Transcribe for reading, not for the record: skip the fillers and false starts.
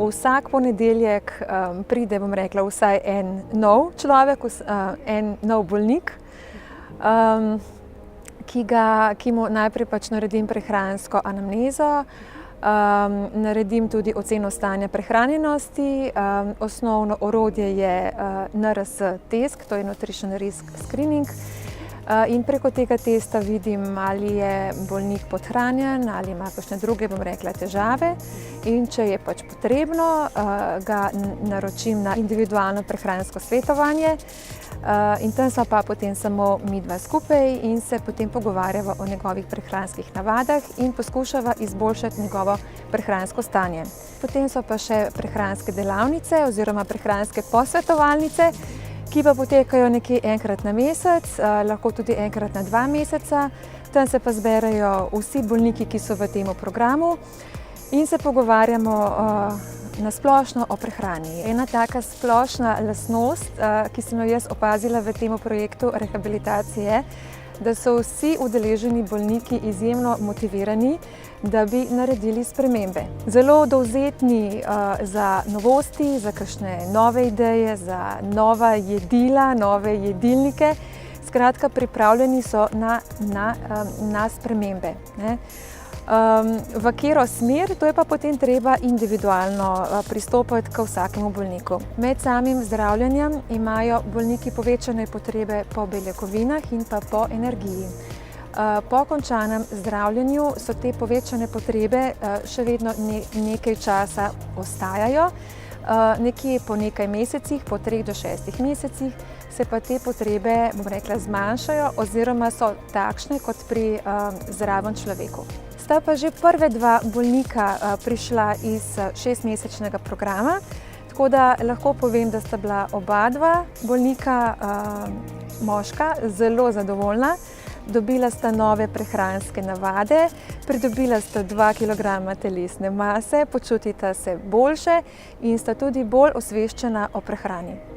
Vsak ponedeljek pride, bom rekla, vsaj en nov človek, en nov bolnik, ki mu najprej pač naredim prehransko anamnezo, naredim tudi oceno stanja prehranjenosti. Osnovno orodje je NRS-test, to je Nutrition Risk Screening. In preko tega testa vidim, ali je bolnik podhranjen, ali ima kakšne druge, bom rekla, težave. In če je pač potrebno, ga naročim na individualno prehransko svetovanje. In tam sva pa potem samo midva skupaj in se potem pogovarjava o njegovih prehranskih navadah in poskušava izboljšati njegovo prehransko stanje. Potem so pa še prehranske delavnice oziroma prehranske posvetovalnice, ki pa potekajo nekje enkrat na mesec, lahko tudi enkrat na 2 meseca. Tam se pa zberejo vsi bolniki, ki so v tem programu in se pogovarjamo na splošno o prehrani. Ena taka splošna lastnost, ki sem jo jaz opazila v tem projektu rehabilitacije, je, da so vsi udeleženi bolniki izjemno motivirani, da bi naredili spremembe. Zelo dovzetni za novosti, za kakšne nove ideje, za nova jedila, nove jedilnike. Skratka, pripravljeni so na spremembe. V katero smer, to je pa potem treba individualno pristopiti k vsakemu bolniku. Med samim zdravljenjem imajo bolniki povečane potrebe po beljakovinah in pa po energiji. Po končanem zdravljenju so te povečane potrebe še vedno nekaj časa ostajajo. Nekje po nekaj mesecih, po 3 do 6 mesecih, se pa te potrebe, bom rekla, zmanjšajo oziroma so takšne kot pri zdravem človeku. Sta pa že prve 2 bolnika prišla iz 6-mesečnega programa, tako da lahko povem, da sta bila oba 2 bolnika moška zelo zadovoljna. Dobila sta nove prehranske navade, pridobila sta 2 kilograma telesne mase, počutita se boljše in sta tudi bolj osveščena o prehrani.